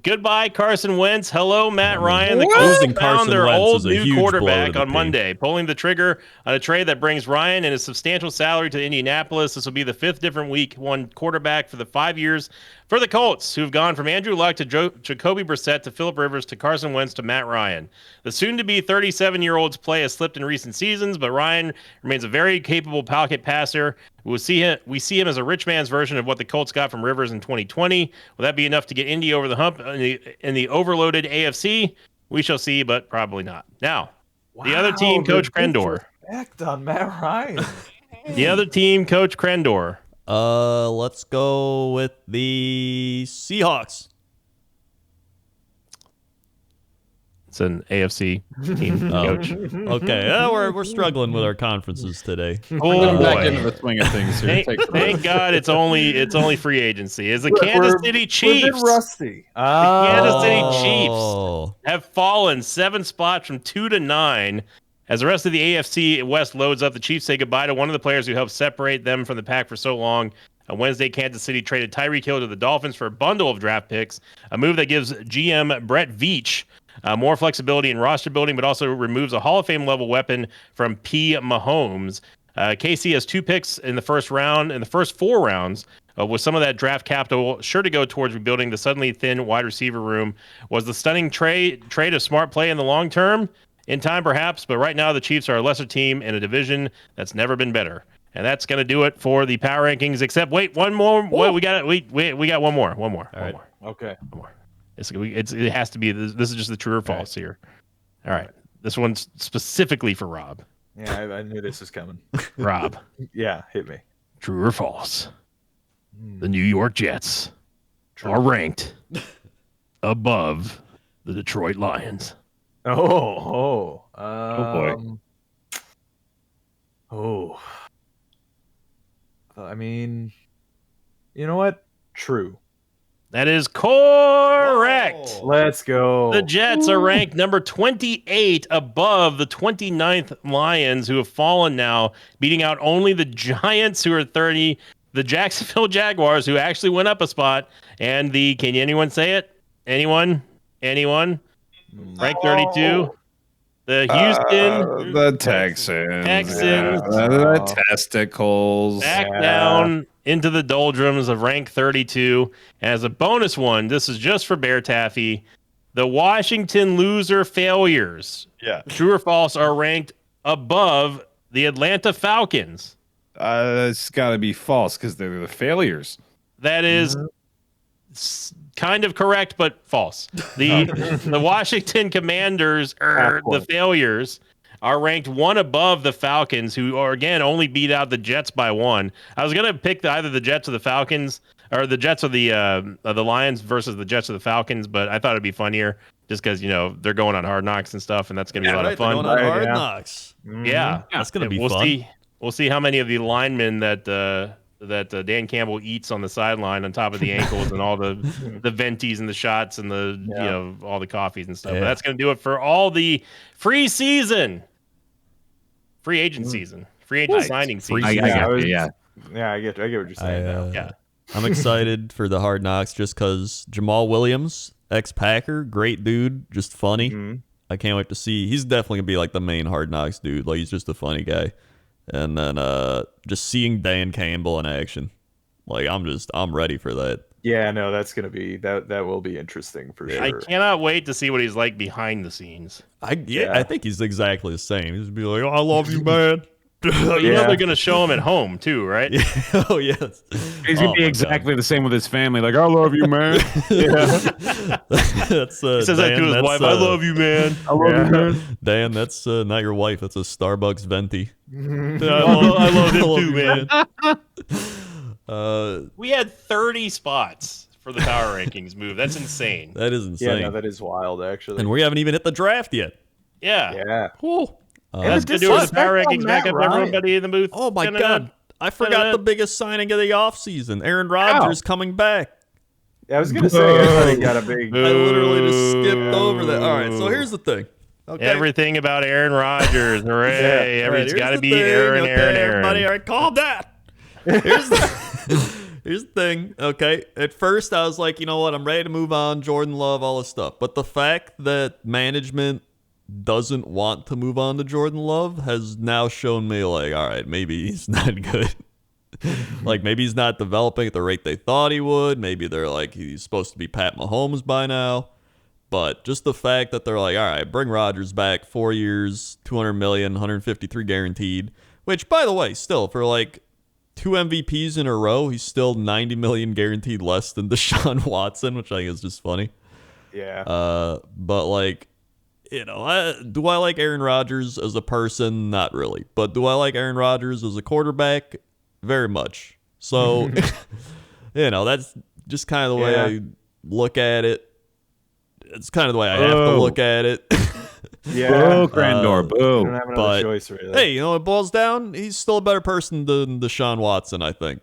Goodbye, Carson Wentz. Hello, Matt Ryan. The What? Colts Losing found Carson their Wentz old is a new huge blow to quarterback the on team. Monday, pulling the trigger on a trade that brings Ryan and his substantial salary to Indianapolis. This will be the 5th different week one quarterback for the 5 years for the Colts, who've gone from Andrew Luck to Jacoby Brissett to Phillip Rivers to Carson Wentz to Matt Ryan. The soon-to-be 37-year-old's play has slipped in recent seasons, but Ryan remains a very capable pocket passer. We see him as a rich man's version of what the Colts got from Rivers in 2020. Will that be enough to get Indy over the hump in the overloaded AFC? We shall see, but probably not. Now, the other team, Coach Krendor. Disrespect on Matt Ryan. The other team, Coach Krendor. Let's go with the Seahawks. It's an AFC team, Coach. Okay, we're struggling with our conferences today. Oh Back boy! into the swing of things here. Thank God it's only free agency. Is the Kansas City Chiefs? We're a bit rusty. Kansas City Oh. Chiefs have fallen 7 spots from 2 to 9. As the rest of the AFC West loads up, the Chiefs say goodbye to one of the players who helped separate them from the pack for so long. On Wednesday, Kansas City traded Tyreek Hill to the Dolphins for a bundle of draft picks, a move that gives GM Brett Veach more flexibility in roster building, but also removes a Hall of Fame level weapon from P. Mahomes. KC has 2 picks in the first 4 rounds, with some of that draft capital sure to go towards rebuilding the suddenly thin wide receiver room. Was the stunning trade a smart play in the long term? In time, perhaps, but right now the Chiefs are a lesser team in a division that's never been better. And that's going to do it for the power rankings. Except, wait, one more. Wait, we got one more. One more. Okay. One more. It has to be. This is just the true or false here. All right. This one's specifically for Rob. Yeah, I knew this was coming. Rob. Yeah, hit me. True or false? The New York Jets are ranked above the Detroit Lions. Oh boy. I mean, you know what? True. That is correct. Whoa. Let's go. The Jets are ranked number 28 above the 29th Lions, who have fallen now, beating out only the Giants, who are 30, the Jacksonville Jaguars, who actually went up a spot, and can anyone say it? Anyone? Ranked 32. The Houston the Texans. The testicles. back down into the doldrums of rank 32. As a bonus one, this is just for Bear Taffy. The Washington loser failures, true or false, are ranked above the Atlanta Falcons. It's got to be false because they're the failures. That is kind of correct, but false. The Washington Commanders, the failures, are ranked 1 above the Falcons, who are, again, only beat out the Jets by 1. I was going to pick either the Jets or the Falcons, or the Jets or the Lions versus the Jets or the Falcons, but I thought it'd be funnier just because, they're going on Hard Knocks and stuff, and that's going to be a lot of fun. Going on Hard Knocks. Yeah. That's going to be fun. We'll see how many of the linemen that Dan Campbell eats on the sideline on top of the ankles and all the venties and the shots and all the coffees and stuff. Yeah. But that's going to do it for all the free agent season, free agent signing season. Yeah. I get what you're saying now. Yeah. I'm excited for the Hard Knocks just because Jamal Williams, ex-Packer, great dude, just funny. Mhm. I can't wait to see. He's definitely going to be like the main Hard Knocks dude. Like, he's just a funny guy. And then just seeing Dan Campbell in action. Like, I'm ready for that. Yeah, no, that's gonna be that will be interesting for sure. I cannot wait to see what he's like behind the scenes. I think he's exactly the same. He's be like, "Oh, I love you, man." Well, you know they're going to show him at home too, right? Yeah. Oh yes. He's going to be exactly the same with his family. Like, I love you, man. That's He says that to his wife. I love you, man. I love you, man. Dan, that's not your wife. That's a Starbucks venti. I love him too, man. man. We had 30 spots for the power rankings move. That's insane. That is insane. Yeah, no, that is wild actually. And we haven't even hit the draft yet. Yeah. Yeah. Whew. That's going to do it with the power rankings. Back up everybody in the booth. Oh my God. I forgot the biggest signing of the offseason. Aaron Rodgers coming back. Yeah, I was gonna say I thought he got a big. I literally just skipped over that. All right, so here's the thing. Okay. Everything about Aaron Rodgers. Hooray. All right, It's got to here's be the thing. Aaron. Everybody, all right, calm down. Here's Here's the thing, okay? At first, I was like, you know what? I'm ready to move on. Jordan Love, all this stuff. But the fact that management doesn't want to move on to Jordan Love has now shown me, like, all right, maybe he's not good. Like, maybe he's not developing at the rate they thought he would. Maybe they're like, he's supposed to be Pat Mahomes by now. But just the fact that they're like, all right, bring Rodgers back, 4 years, $200 million, 153 guaranteed. Which, by the way, still, for like 2 MVPs in a row, he's still $90 million guaranteed less than Deshaun Watson, which I think is just funny. Yeah. But like, you know, do I like Aaron Rodgers as a person? Not really. But do I like Aaron Rodgers as a quarterback? Very much. So, you know, that's just kind of the way I look at it. It's kind of the way I have to look at it. Boo, Grandor, boo. You don't have another choice, really. Hey, you know, it boils down, he's still a better person than Deshaun Watson, I think.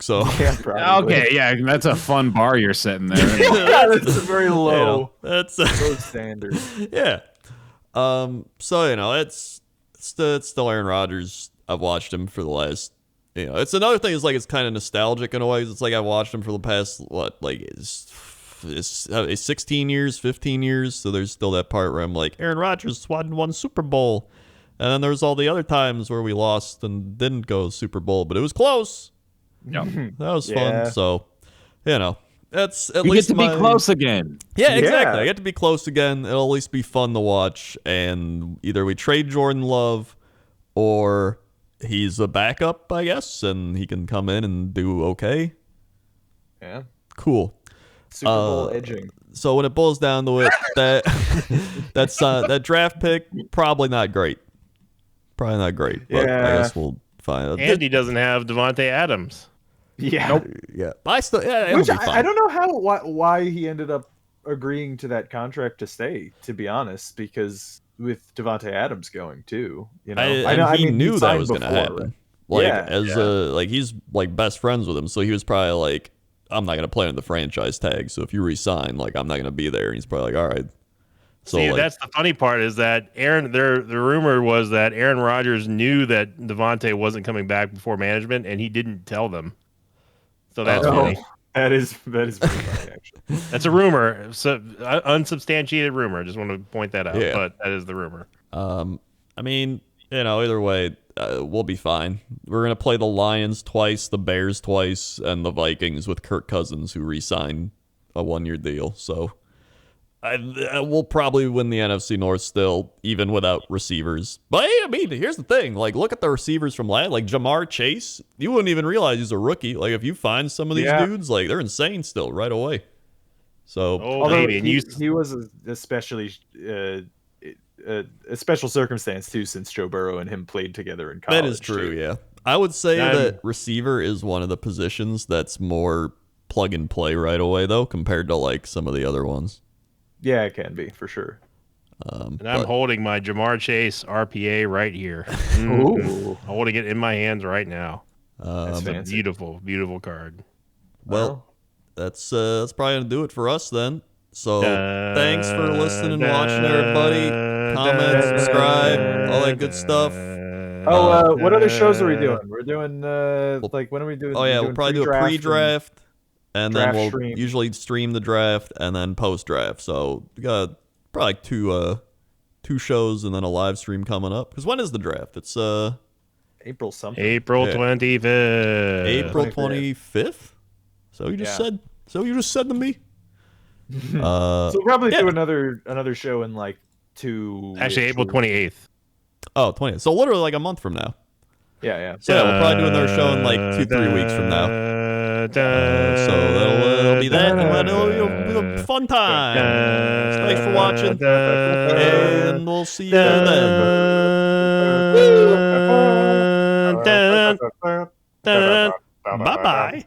So, Yeah, probably. Okay, yeah, that's a fun bar you're setting there. Yeah, that's a very low, you know, that's low standard. yeah. So, you know, it's still Aaron Rodgers. I've watched him for the last, you know, it's another thing is like it's kind of nostalgic in a way. It's like I watched him for the past, it's 16 years, 15 years. So there's still that part where I'm like, Aaron Rodgers won Super Bowl. And then there's all the other times where we lost and didn't go Super Bowl, but it was close. Yeah. That was fun. So, you know, that's at You least get to be close again. Yeah, exactly. Yeah. I get to be close again. It'll at least be fun to watch. And either we trade Jordan Love or he's a backup, I guess, and he can come in and do okay. Yeah. Cool. Super Bowl edging. So when it boils down to it, that draft pick, probably not great. Probably not great. But I guess we'll find out. Andy doesn't have Davante Adams. Yeah. Yeah. But I still, it'll Which be fine. I don't know why he ended up agreeing to that contract to stay, to be honest, because with Davante Adams going too, you know, He knew he that was signed going to before, happen. right? Like he's like best friends with him, so he was probably like, I'm not going to play on the franchise tag. So if you resign, like I'm not going to be there. And he's probably like, all right. So See, like, that's the funny part is that the rumor was that Aaron Rodgers knew that Davante wasn't coming back before management, and he didn't tell them. So that's funny. That is pretty funny, actually. That's a rumor, so unsubstantiated rumor. Just want to point that out, Yeah. but that is the rumor. I mean, you know, either way, we'll be fine. We're going to play the Lions twice, the Bears twice, and the Vikings with Kirk Cousins, who re-signed a 1-year deal. So we'll probably win the NFC North still, even without receivers. But I mean, here's the thing. Like, look at the receivers from last. Like, Jamar Chase, you wouldn't even realize he's a rookie. Like, if you find some of these dudes, like, they're insane still right away. So, Although baby, and he was especially a special circumstance too, since Joe Burrow and him played together in college. that is true, too. yeah. I would say that receiver is one of the positions that's more plug and play right away, though, compared to, like, some of the other ones. Yeah, it can be for sure. And I'm holding my Jamar Chase RPA right here. Ooh. Holding it in my hands right now. That's It's a fancy. beautiful, beautiful card. Well, that's probably gonna do it for us then. So thanks for listening and watching, everybody. Comment, subscribe, all that good stuff. What other shows are we doing? We're doing like when are we doing? Oh yeah, doing we'll probably do a pre-draft pre-draft, and then draft we'll stream. usually stream the draft and then post-draft. So we got probably two shows and then a live stream coming up. Because when is the draft? It's April something. April Yeah. 25th. April 25th. So you just said. So you just said to me. So we'll probably do another show in like 2. Actually, April 28th. Oh, 20th. So literally like a month from now. Yeah. So yeah, we'll probably do another show in like 2-3 weeks from now. So that'll be that, and it'll be a fun time. Thanks for watching, and we'll see you then. Bye bye.